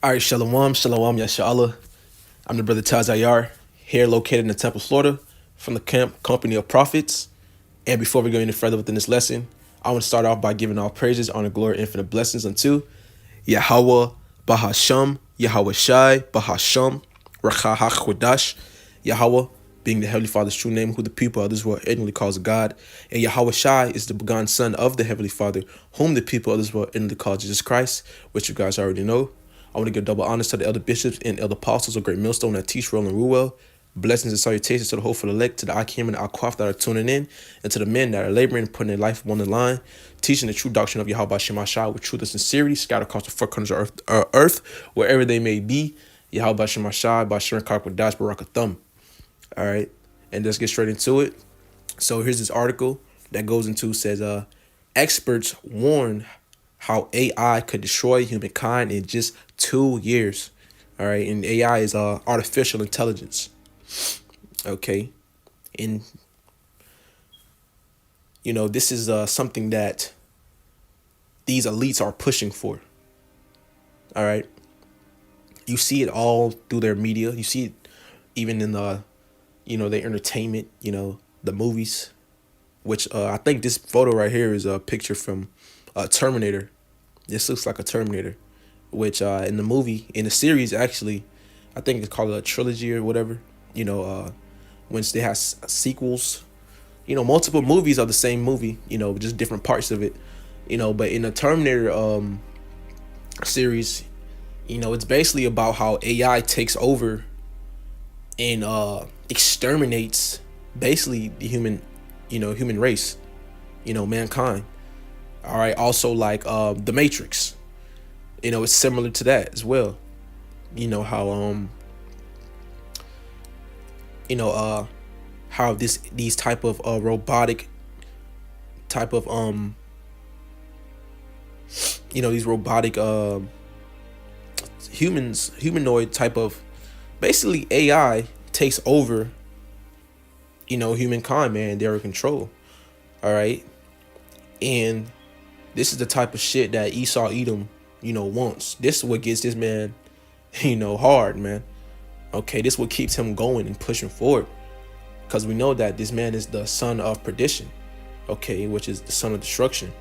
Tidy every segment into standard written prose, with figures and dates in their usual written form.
All right, Shalom, Shalom, Yashala. I'm the brother Tazayar, here located in the Temple, Florida, from the camp Company of Prophets. And before we go any further within this lesson, I want to start off by giving all praises, honor, glory, infinite blessings unto Yahweh, Bahasham, Yahweh Shai, Bahasham, Rakha HaKodash, Yahweh being the Heavenly Father's true name, who the people of this world ignorantly calls God. And Yahweh Shai is the begotten Son of the Heavenly Father, whom the people of this world ignorantly call Jesus Christ, which you guys already know. I want to give double honors to the elder bishops and elder apostles of Great Millstone that teach, roll, and rule well. Blessings and salutations to the hopeful elect, to the Akim and the Akwaf that are tuning in, and to the men that are laboring and putting their life on the line, teaching the true doctrine of Yahweh Shema Shai with truth and sincerity, scattered across the four corners of earth, wherever they may be. Yahweh Shema Shai, Bashirin Kakwadash, Barakathum. All right, and let's get straight into it. So here's this article that goes into, says, experts warn how AI could destroy humankind in just 2 years. All right, and AI is artificial intelligence. Okay, and this is something that these elites are pushing for. All right, you see it all through their media. You see it even in the their entertainment. The movies, which I think this photo right here is a picture from Terminator. This looks like a Terminator, which in the series, actually, I think it's called a trilogy or whatever. Once they have sequels, multiple movies of the same movie, just different parts of it, but in the Terminator series, it's basically about how AI takes over and exterminates basically the human race, mankind. All right. Also, like the Matrix, it's similar to that as well. How these type of robotic type of these robotic humanoid type of, basically AI takes over humankind, man. They're in control. All right. And this is the type of shit that Esau Edom, wants. This is what gets this man, hard, man. Okay, this is what keeps him going and pushing forward. Because we know that this man is the son of perdition, okay, which is the son of destruction.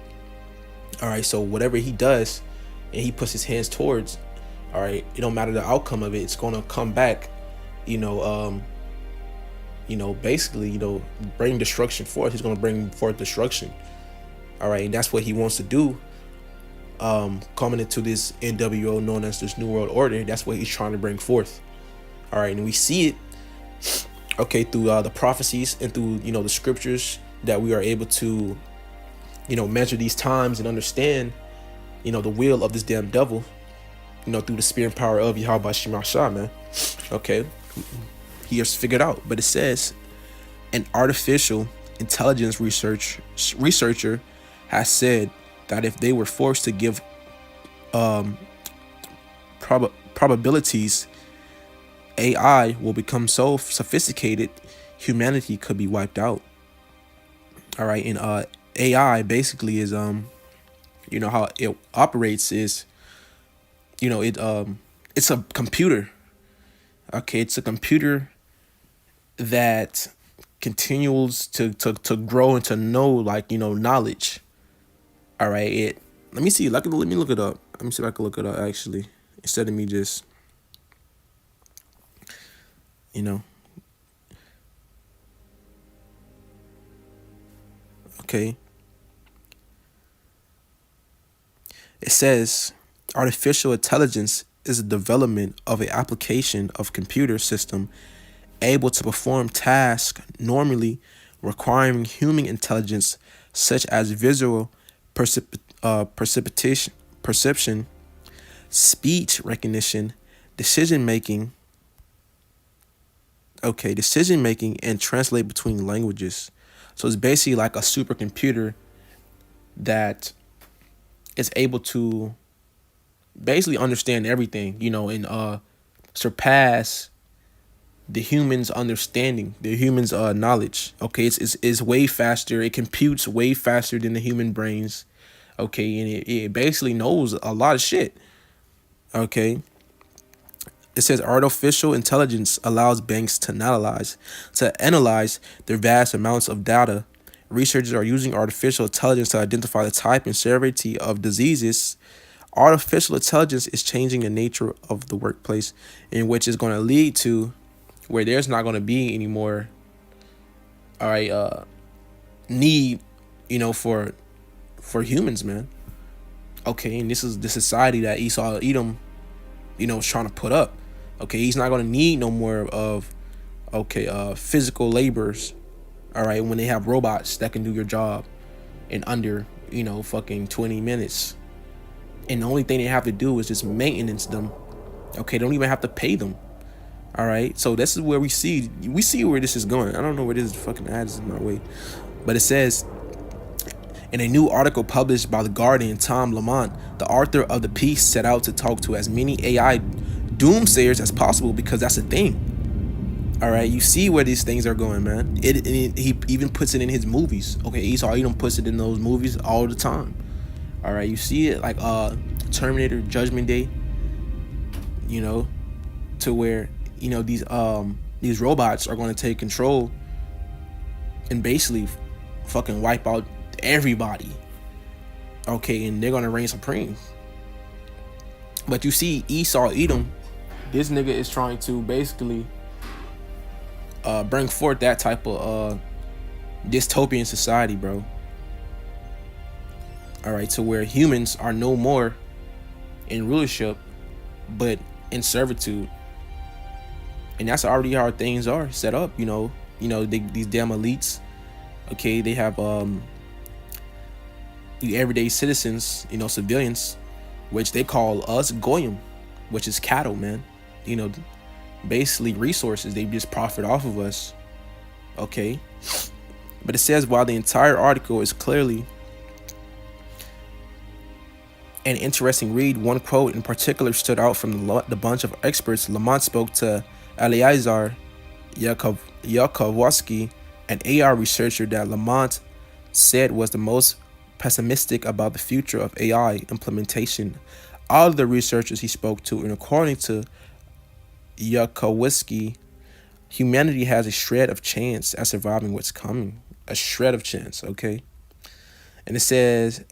All right, so whatever he does and he puts his hands towards, all right, it don't matter the outcome of it, it's gonna come back, basically, bring destruction forth. He's gonna bring forth destruction. All right, and that's what he wants to do. Coming into this NWO known as this New World Order, that's what he's trying to bring forth. All right, and we see it, okay, through the prophecies and through the scriptures, that we are able to measure these times and understand the will of this damn devil, through the spirit and power of Yahweh Shema Shai, man. Okay, he has figured out. But it says an artificial intelligence researcher has said that if they were forced to give probabilities, AI will become so sophisticated, humanity could be wiped out. All right, and AI basically is how it operates is, it's a computer. Okay, it's a computer that continues to grow and to know, knowledge. All right, let me see. Let me look it up. Let me see if I can look it up, actually, instead of me just okay. It says artificial intelligence is the development of an application of computer system able to perform tasks normally requiring human intelligence, such as visual perception, speech recognition, decision making, and translate between languages. So it's basically like a supercomputer that is able to basically understand everything, and surpass the humans' understanding, the humans' knowledge. Okay, it's way faster. It computes way faster than the human brains. Okay, and it basically knows a lot of shit. Okay, It says artificial intelligence allows banks to analyze their vast amounts of data. Researchers are using artificial intelligence to identify the type and severity of diseases. Artificial intelligence is changing the nature of the workplace, in which is going to lead to where there's not going to be any more, all right, need, for humans, man. Okay, and this is the society that Esau Edom, is trying to put up. Okay, he's not going to need no more of, physical laborers. All right, when they have robots that can do your job in under, fucking 20 minutes. And the only thing they have to do is just maintenance them. Okay, don't even have to pay them. All right, so this is where we see where this is going. I don't know where this fucking ad is in my way, but it says in a new article published by The Guardian, Tom Lamont, the author of the piece, set out to talk to as many AI doomsayers as possible, because that's the thing. All right, you see where these things are going, man. He even puts it in his movies. Okay, Esau Edom puts it in those movies all the time. All right, you see it like Terminator, Judgment Day. To where these robots are going to take control and basically fucking wipe out everybody. Okay, and they're going to reign supreme. But you see Esau Edom, this nigga is trying to basically bring forth that type of dystopian society, bro. All right, to where humans are no more in rulership, but in servitude. And that's already how things are set up, these damn elites. Okay, they have the everyday citizens, civilians, which they call us goyim, which is cattle, man. Basically resources. They just profit off of us. Okay, but it says, while the entire article is clearly an interesting read, one quote in particular stood out from the bunch of experts. Lamont spoke to Eliezer Yakovsky, an AI researcher that Lamont said was the most pessimistic about the future of AI implementation. All of the researchers he spoke to, and according to Yakovsky, humanity has a shred of chance at surviving what's coming. A shred of chance, okay? And it says,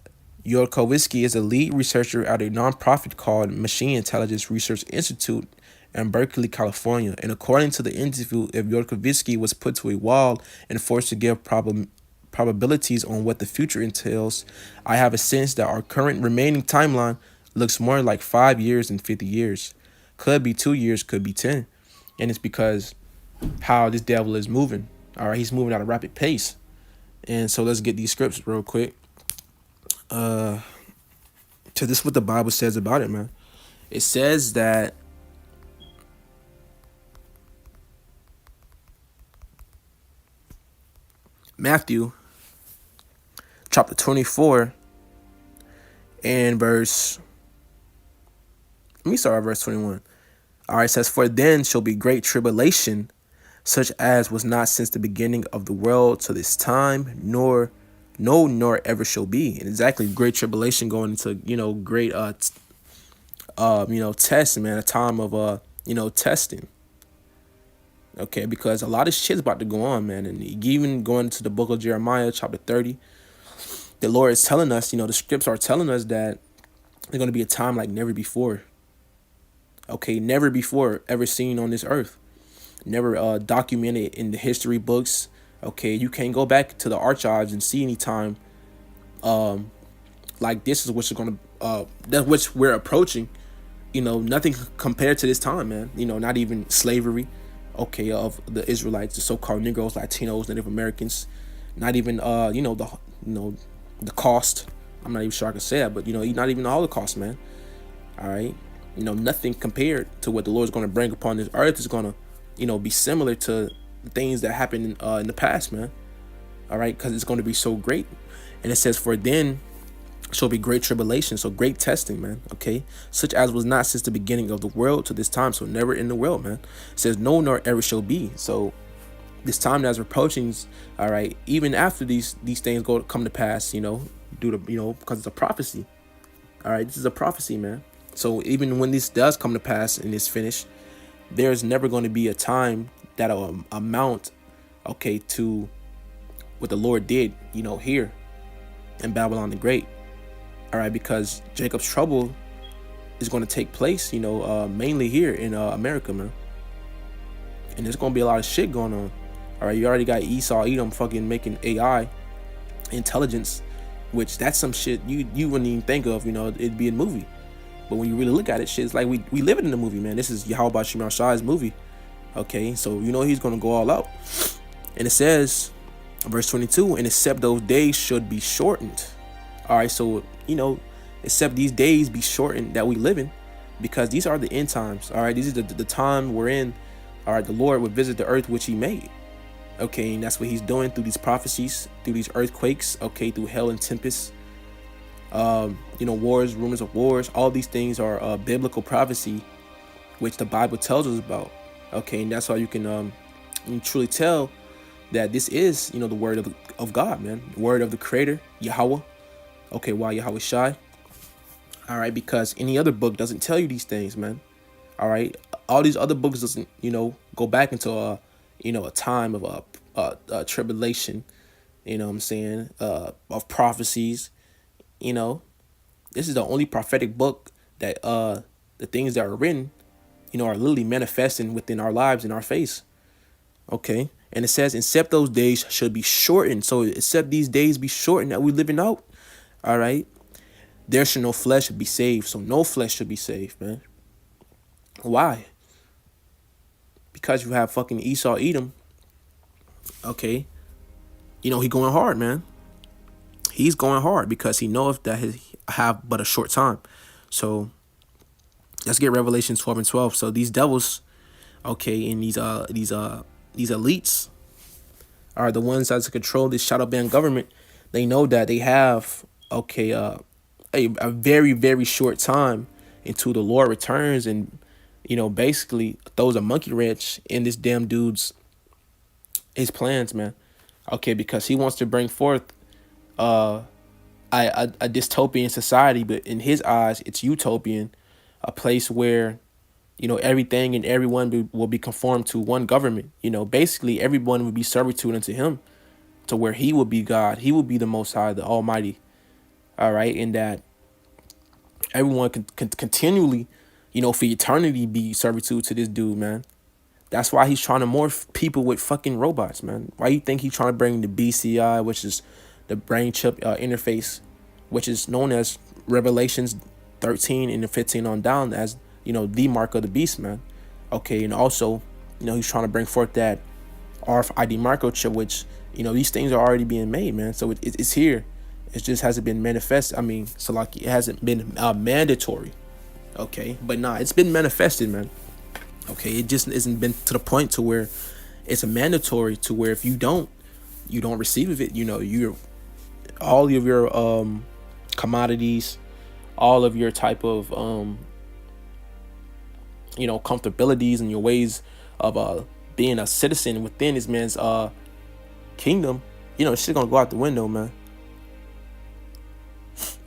Yudkowsky is a lead researcher at a nonprofit called Machine Intelligence Research Institute in Berkeley, California. And according to the interview, if Yudkowsky was put to a wall and forced to give probabilities on what the future entails, I have a sense that our current remaining timeline looks more like 5 years than 50 years. Could be 2 years, could be 10. And it's because how this devil is moving. All right, he's moving at a rapid pace. And so let's get these scripts real quick. So this is what the Bible says about it, man. It says that Matthew chapter 24 and verse, let me start at verse 21. All right, it says, for then shall be great tribulation, such as was not since the beginning of the world to this time, nor ever shall be. And exactly, great tribulation going into, great test, man, a time of testing. Okay, because a lot of shit's about to go on, man. And even going to the book of Jeremiah chapter 30, the Lord is telling us, the scripts are telling us that there's going to be a time like never before. Okay, never before ever seen on this earth. Never documented in the history books. Okay, you can't go back to the archives and see any time like this is what's going to that's which we're approaching. Nothing compared to this time, man. Not even slavery, okay, of the Israelites, the so-called Negroes, Latinos, Native Americans. Not even the cost. I'm not even sure I can say that, but not even the Holocaust, man. All right, nothing compared to what the Lord's going to bring upon this earth is going to be similar to things that happened in the past, man. All right, because it's going to be so great. And it says, for then shall be great tribulation, so great testing, man. Okay, such as was not since the beginning of the world to this time, so never in the world, man. It says, no, nor ever shall be. So this time that's approaching, all right, even after these things come to pass, due to because it's a prophecy. All right, this is a prophecy, man. So even when this does come to pass and it's finished, there's never going to be a time that'll amount, okay, to what the Lord did, here in Babylon the Great. All right, because Jacob's trouble is going to take place, mainly here in America, man. And there's going to be a lot of shit going on. All right, you already got Esau, Edom fucking making AI intelligence, which that's some shit you wouldn't even think of, it'd be a movie. But when you really look at it, shit, it's like we live it in the movie, man. This is Yahweh Shemar Shai's movie. Okay, so he's going to go all out. And it says, verse 22, and except those days should be shortened. All right, so, except these days be shortened that we live in, because these are the end times. All right, these are the time we're in. All right, the Lord would visit the earth which he made. Okay, and that's what he's doing through these prophecies, through these earthquakes, okay, through hell and tempests. Wars, rumors of wars, all these things are biblical prophecy, which the Bible tells us about. Okay, and that's why you can truly tell that this is, the word of God, man, the word of the Creator, Yahweh. Okay, why Yahweh Shai? All right, because any other book doesn't tell you these things, man. All right, all these other books doesn't, go back into a time of tribulation, what I'm saying, of prophecies. This is the only prophetic book that the things that are written, are literally manifesting within our lives, in our face. Okay, and it says, except those days should be shortened. So except these days be shortened that we living out. All right, there should no flesh be saved. So no flesh should be saved, man. Why? Because you have fucking Esau, Edom. Okay, he going hard, man. He's going hard because he knows that he have but a short time. So let's get Revelation 12 and 12. So these devils, okay, and these elites are the ones that control this shadow band government. They know that they have, okay, a very, very short time until the Lord returns and, basically throws a monkey wrench in this damn dude's his plans, man. Okay, because he wants to bring forth a dystopian society, but in his eyes, it's utopian, a place where, everything and everyone will be conformed to one government. Basically everyone would be servitude unto him, to where he would be God. He would be the Most High, the Almighty. All right, and that everyone can continually, for eternity, be servitude to this dude, man. That's why he's trying to morph people with fucking robots, man. Why you think he's trying to bring the BCI, which is the brain chip interface, which is known as Revelations 13 and 15 on down as, the mark of the beast, man. Okay, and also, he's trying to bring forth that RFID microchip, which, these things are already being made, man. So it's here. It just hasn't been manifested. I mean, so like it hasn't been mandatory. Okay, but nah, it's been manifested, man. Okay, it just isn't been to the point to where it's a mandatory, to where if you don't receive it, you're all of your commodities, all of your type of comfortabilities and your ways of being a citizen within this man's kingdom, shit's gonna go out the window, man.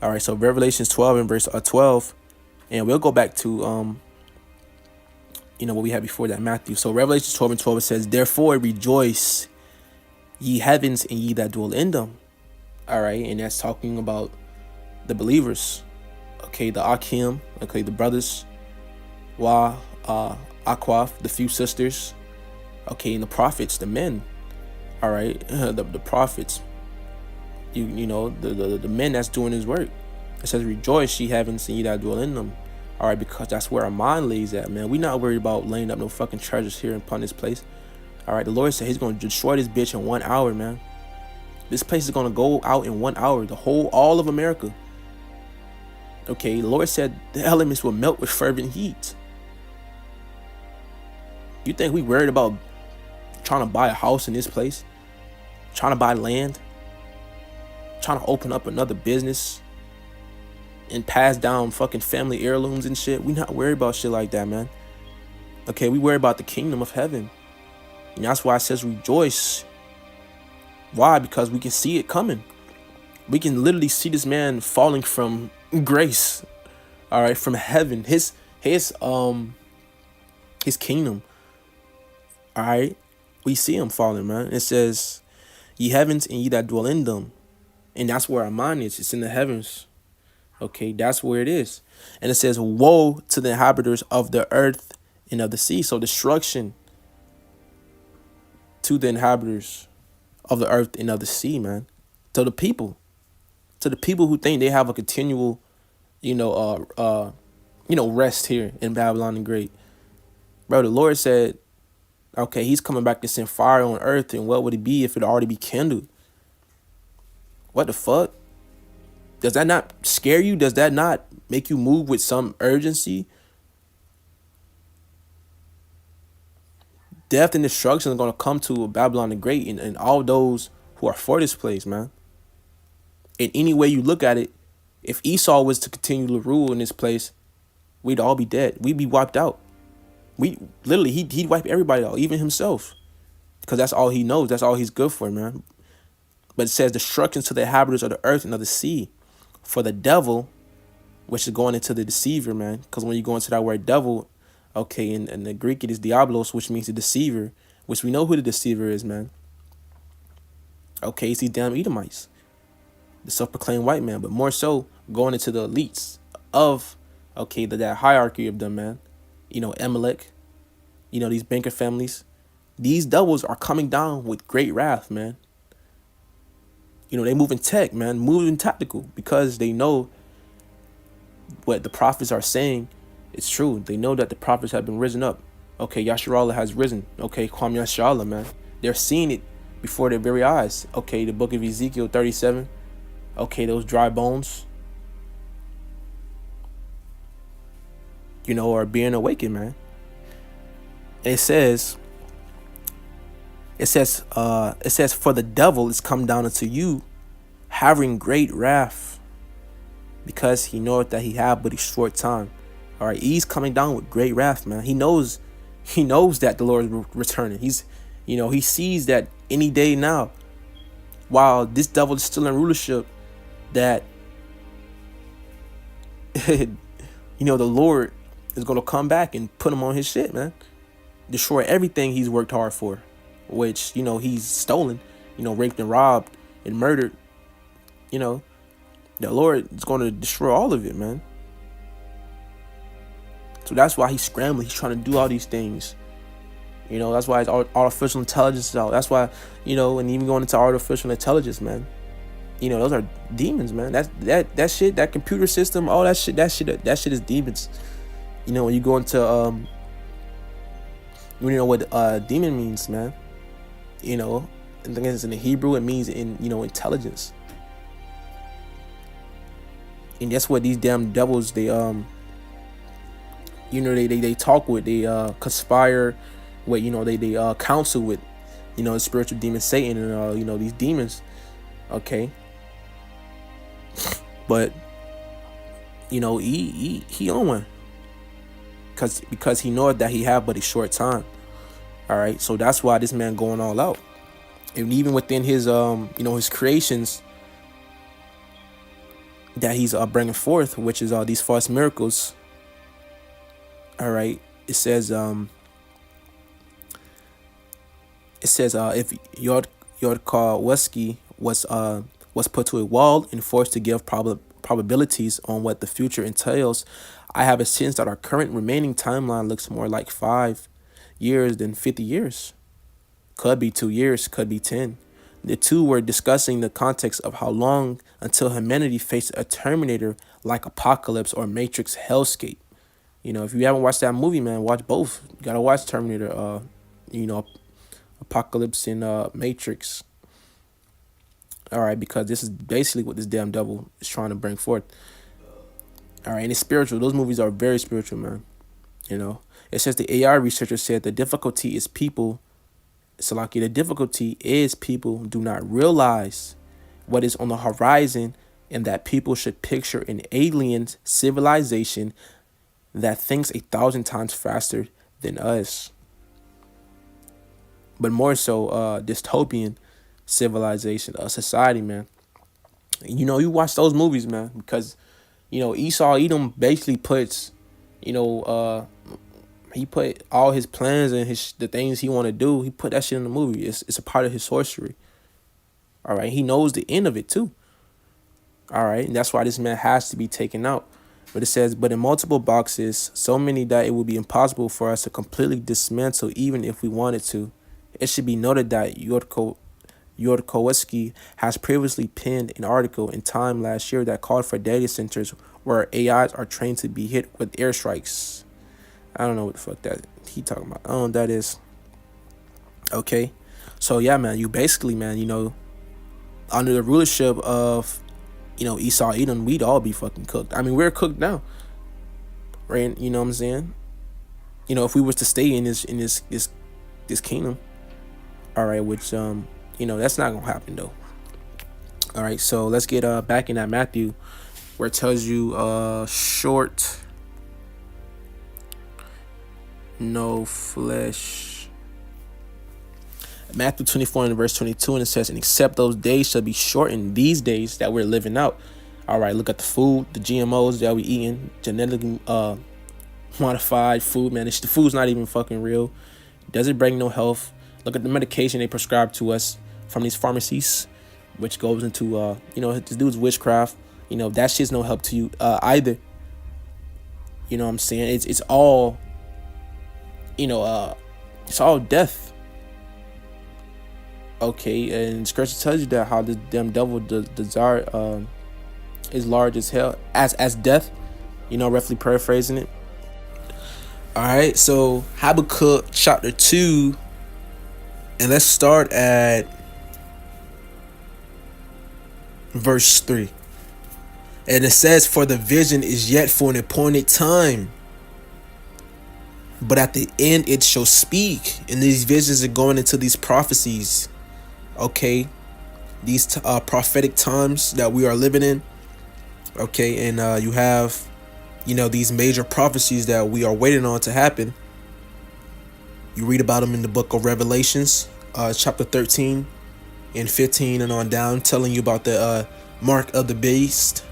All right, so Revelations 12 and verse 12, and we'll go back to what we had before that, Matthew. So Revelation 12 and 12, it says, therefore rejoice, ye heavens, and ye that dwell in them. All right, and that's talking about the believers. Okay, the Akim, okay, the brothers, Aquaf, the few sisters, okay, and the prophets, the men. All right, the prophets, the men that's doing his work. It says, rejoice, ye heavens, and ye that dwell in them. All right, because that's where our mind lays at, man. We're not worried about laying up no fucking treasures here upon this place. All right, the Lord said he's going to destroy this bitch in 1 hour, man. This place is going to go out in 1 hour, all of America. Okay, the Lord said the elements will melt with fervent heat. You think we worried about trying to buy a house in this place? Trying to buy land? Trying to open up another business? And pass down fucking family heirlooms and shit? We not worried about shit like that, man. Okay, we worry about the kingdom of heaven. And that's why it says rejoice. Why? Because we can see it coming. We can literally see this man falling from grace. All right, from heaven. His his kingdom. All right, we see him falling, man. It says, "Ye heavens and ye that dwell in them," and that's where our mind is. It's in the heavens. Okay, that's where it is. And it says, "Woe to the inhabitants of the earth and of the sea." So destruction to the inhabitants of the earth and of the sea, man. To the people, who think they have a continual, you know, rest here in Babylon the Great. Bro, the Lord said, okay, he's coming back to send fire on earth, and what would it be if it already be kindled? What the fuck? Does that not scare you? Does that not make you move with some urgency? Death and destruction is going to come to Babylon the Great and all those who are for this place, man. In any way you look at it, if Esau was to continue to rule in this place, we'd all be dead. We'd be wiped out. We literally, he'd wipe everybody out, even himself, because that's all he knows. That's all he's good for, man. But it says destruction to the inhabitants of the earth and of the sea. For the devil, which is going into the deceiver, man. Because when you go into that word devil, okay, in the Greek it is diablos, which means the deceiver, which we know who the deceiver is, man. Okay, it's these damn Edomites, the self-proclaimed white man, but more so going into the elites of, okay, that hierarchy of them, man. You know, Amalek, you know, these banker families. These devils are coming down with great wrath, man. You know, they move in tech, man, moving tactical, because they know what the prophets are saying. It's true. They know that the prophets have been risen up. Okay, Yasharallah has risen. Okay, Kwam Yasharallah, man. They're seeing it before their very eyes. Okay, the book of Ezekiel 37. Okay, those dry bones, you know, are being awakened, man. And it says, for the devil is come down unto you, having great wrath, because he knoweth that he have but a short time. All right, he's coming down with great wrath, man. He knows that the Lord is returning. He sees that any day now, while this devil is still in rulership, that the Lord is going to come back and put him on his shit, man. Destroy everything he's worked hard for, which, he's stolen, raped and robbed and murdered. The Lord is going to destroy all of it, man. So that's why he's scrambling. He's trying to do all these things. That's why it's artificial intelligence is out. That's why, and even going into artificial intelligence, man. Those are demons, man. That shit, that computer system, all that shit is demons. When you go into what demon means, man. I think it's in the Hebrew, it means intelligence. And that's what these damn devils, they talk with, they conspire with, they counsel with, the spiritual demon Satan and these demons. Okay. But he on one. Because he knows that he have but a short time. All right. So that's why this man going all out. And even within his his creations that he's bringing forth, which is these false miracles. All right. It says if Yodkowski was put to a wall and forced to give probabilities on what the future entails, I have a sense that our current remaining timeline looks more like 5 years than 50 years. Could be 2 years, could be 10. The two were discussing the context of how long until humanity faced a Terminator like Apocalypse or Matrix hellscape. If you haven't watched that movie, man, watch both. You gotta watch Terminator, Apocalypse and Matrix. All right, because this is basically what this damn devil is trying to bring forth. All right, and it's spiritual. Those movies are very spiritual, man. It says the AI researcher said the difficulty is people do not realize what is on the horizon, and that people should picture an alien civilization that thinks 1,000 times faster than us. But more so, dystopian civilization, a society, man. You watch those movies, man, because Esau Edom basically puts He put all his plans and the things he want to do. He put that shit in the movie. It's a part of his sorcery. All right, he knows the end of it too. All right, and that's why this man has to be taken out. But it says, but in multiple boxes, so many that it would be impossible for us to completely dismantle, even if we wanted to. It should be noted that Yudkowsky has previously penned an article in Time last year that called for data centers where AIs are trained to be hit with airstrikes. I don't know what the fuck that he talking about. I don't know what that is. Okay. So yeah, man, you basically, man, under the rulership of, Esau, Edom, we'd all be fucking cooked. I mean, we're cooked now. Right? You know what I'm saying? If we was to stay in this kingdom. All right, which that's not gonna happen though. All right, so let's get back in that Matthew where it tells you short no flesh. Matthew 24 and verse 22, and it says, and except those days shall be shortened, these days that we're living out. All right, look at the food, the GMOs that we eating, genetically modified food, man. The food's not even fucking real. Doesn't bring no health. Look at the medication they prescribe to us from these pharmacies, which goes into this dude's witchcraft. That shit's no help to you either. You know what I'm saying? It's all it's all death. Okay, and scripture tells you that how the damn devil desire is large as hell, as death. Roughly paraphrasing it. All right, so Habakkuk chapter 2, and let's start at verse 3. And it says, for the vision is yet for an appointed time, but at the end it shall speak. And these visions are going into these prophecies. Okay, these prophetic times that we are living in. Okay, and you have these major prophecies that we are waiting on to happen. You read about them in the book of Revelations, chapter 13 and 15 and on down, telling you about the mark of the beast.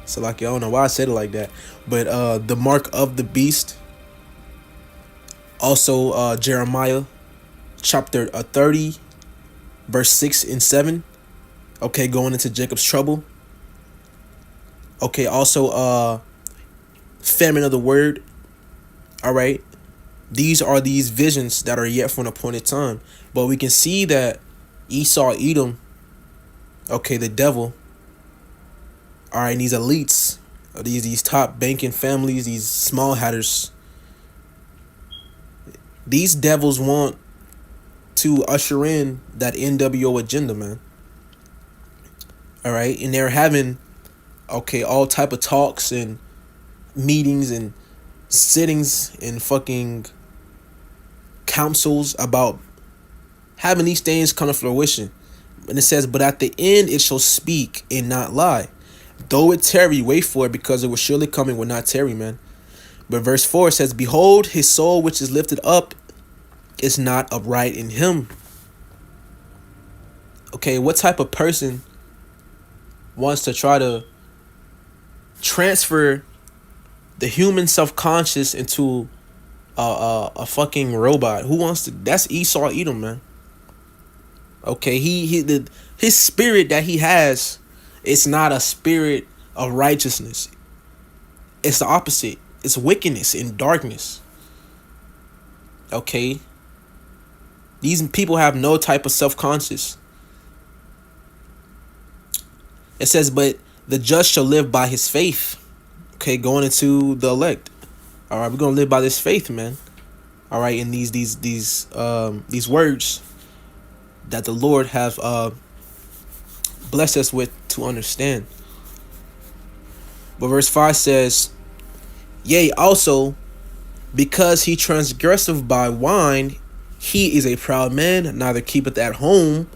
So I don't know why I said it like that, but the mark of the beast. Also Jeremiah chapter 30 verse 6 and 7. Okay, going into Jacob's trouble. Okay, also famine of the word. All right, these are these visions that are yet for an appointed time. But we can see that Esau, Edom, okay, the devil, all right, and these elites, these top banking families, these small hatters, these devils want to usher in that NWO agenda, man. All right, and they're having all type of talks and meetings and sittings and fucking councils about having these things come to fruition. And it says, but at the end it shall speak and not lie. Though it tarry, wait for it, because it will surely come and will not tarry, man. But verse 4 says, behold, his soul which is lifted up is not upright in him. Okay, what type of person wants to try to transfer the human self-conscious into a fucking robot? Who wants to? That's Esau Edom, man. Okay, his spirit that he has, it's not a spirit of righteousness. It's the opposite. It's wickedness and darkness. Okay, these people have no type of self-conscious. It says, but the just shall live by his faith. Okay, going into the elect. All right, we're gonna live by this faith, man. All right, in these words that the Lord have blessed us with to understand. But verse 5 says, yea, also, because he transgresseth by wine, he is a proud man, neither keepeth at home,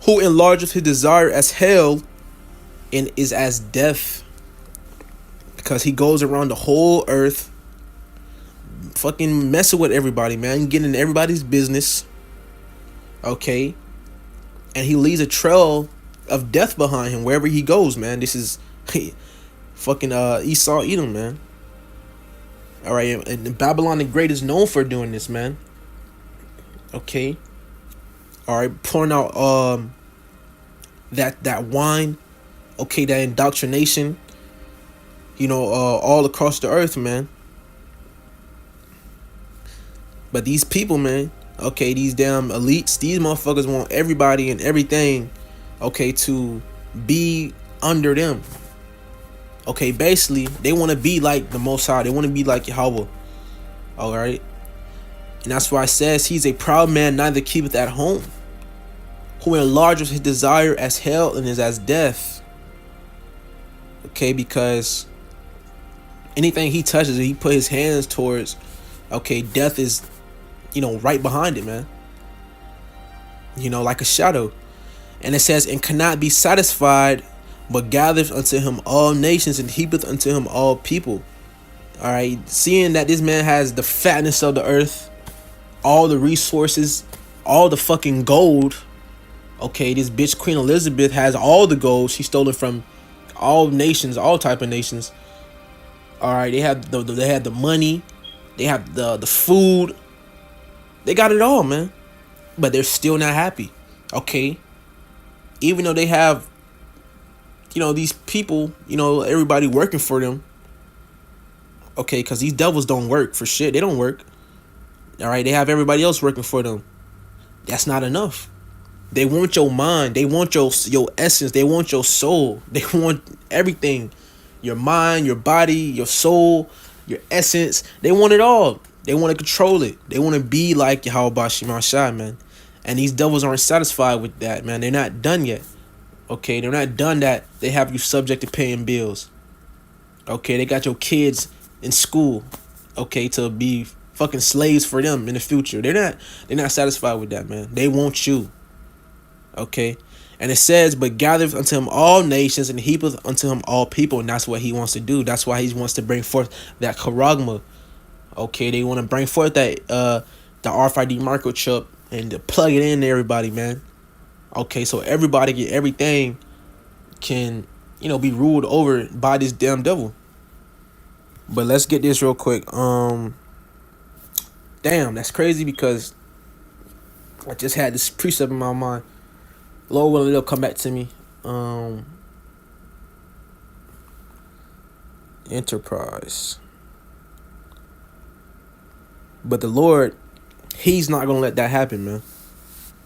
who enlargeth his desire as hell, and is as death. Because he goes around the whole earth, fucking messing with everybody, man, getting in everybody's business. Okay, and he leaves a trail of death behind him wherever he goes, man. This is fucking Esau Edom, man. All right, and Babylon the Great is known for doing this, man. Okay. All right, pouring out that wine, okay, that indoctrination, all across the earth, man. But these people, man, okay, these damn elites, these motherfuckers want everybody and everything, okay, to be under them. Okay, basically, they want to be like the Most High. They want to be like Yahweh. All right. And that's why it says he's a proud man, neither keepeth at home, who enlarges his desire as hell and is as death. Okay, because anything he touches, he put his hands towards, okay, death is, right behind it, man. Like a shadow. And it says, and cannot be satisfied, but gathereth unto him all nations and heapeth unto him all people. All right, seeing that this man has the fatness of the earth, all the resources, all the fucking gold. Okay, this bitch Queen Elizabeth has all the gold. She stole it from all nations, all type of nations. All right, they have the money, they have the food, they got it all, man. But they're still not happy. Okay, even though they have, these people, everybody working for them. Okay, because these devils don't work for shit. They don't work. All right, they have everybody else working for them. That's not enough. They want your mind. They want your essence. They want your soul. They want everything. Your mind, your body, your soul, your essence. They want it all. They want to control it. They want to be like Yahweh Shema Shai, man. And these devils aren't satisfied with that, man. They're not done yet. Okay, they're not done that. They have you subject to paying bills. Okay, they got your kids in school. Okay, to be fucking slaves for them in the future. They're not satisfied with that, man. They want you. Okay, and it says, but gathereth unto him all nations and heapeth unto him all people, and that's what he wants to do. That's why he wants to bring forth that charagma. Okay, they want to bring forth that the RFID microchip and to plug it in to everybody, man. Okay, so everybody get everything can be ruled over by this damn devil. But let's get this real quick. Damn, that's crazy because I just had this precept in my mind. Lord willing, it'll come back to me. Enterprise. But the Lord, he's not going to let that happen, man.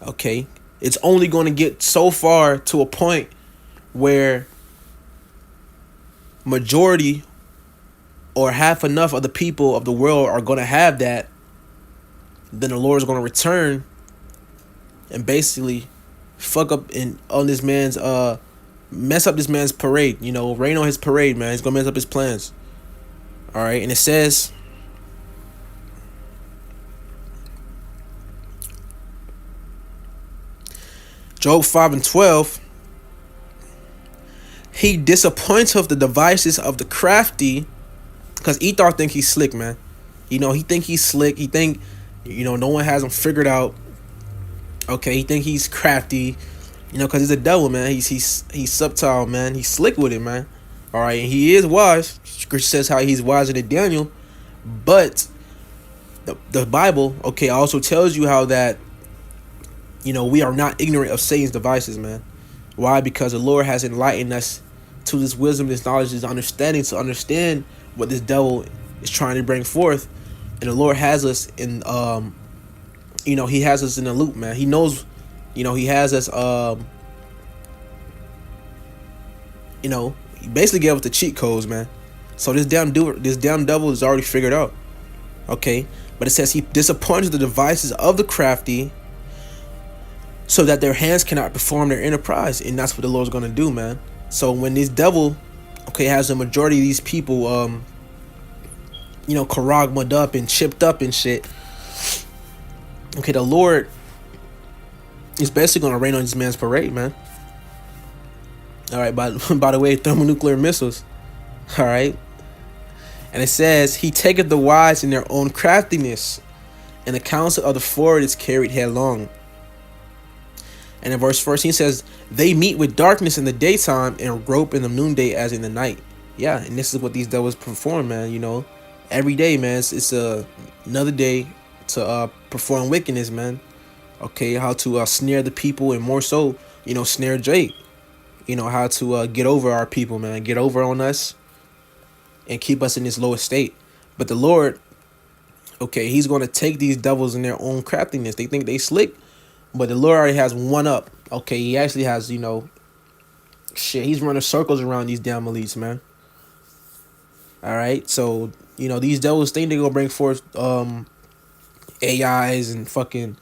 Okay? It's only going to get so far to a point where majority or half enough of the people of the world are going to have that. Then the Lord is going to return and basically fuck up on this man's mess up this man's parade, rain on his parade, man. He's gonna mess up his plans. All right, and it says, Job 5:12, he disappointeth the devices of the crafty, because Ethar think he's slick, man. He think he's slick. He think no one has him figured out. Okay, he think he's crafty, because he's a devil, man. He's subtle, man. He's slick with it, man. All right, and he is wise. Scripture says how he's wiser than Daniel, but the Bible, okay, also tells you how that, we are not ignorant of Satan's devices, man. Why? Because the Lord has enlightened us to this wisdom, this knowledge, this understanding to understand what this devil is trying to bring forth, and the Lord has us in he has us in the loop, man. He knows, he has us, he basically gave us the cheat codes, man. So this damn devil is already figured out. Okay, but it says he disappointed the devices of the crafty, so that their hands cannot perform their enterprise, and that's what the Lord's gonna do, man. So when this devil, okay, has the majority of these people, charagma'd up and chipped up and shit. Okay, the Lord is basically gonna rain on this man's parade, man. All right, by the way, thermonuclear missiles. All right, and it says he taketh the wise in their own craftiness, and the counsel of the forward is carried headlong. And in verse 14 says, they meet with darkness in the daytime and grope in the noonday as in the night. Yeah, and this is what these devils perform, man. every day, man. It's another day to perform wickedness, man. Okay, how to snare the people, and more so, snare Drake. How to get over our people, man. Get over on us and keep us in this lowest state. But the Lord, okay, He's going to take these devils in their own craftiness. They think they slick, but the Lord already has one up. Okay, He actually has, shit. He's running circles around these damn elites, man. All right, so these devils think they're gonna bring forth AIs and fucking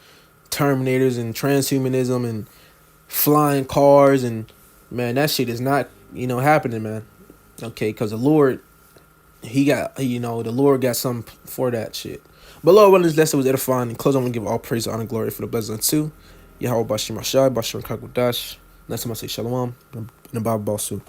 Terminators and transhumanism and flying cars, and man, that shit is not happening, man. Okay, because the Lord, the Lord got something for that shit. But Lord, when this lesson was edifying, and close, I'm gonna give all praise, honor, and glory for the blessing too. Yahweh Bashim Ashai, Bashim Kakudash. Next time I say Shalom, and the Bible Basu.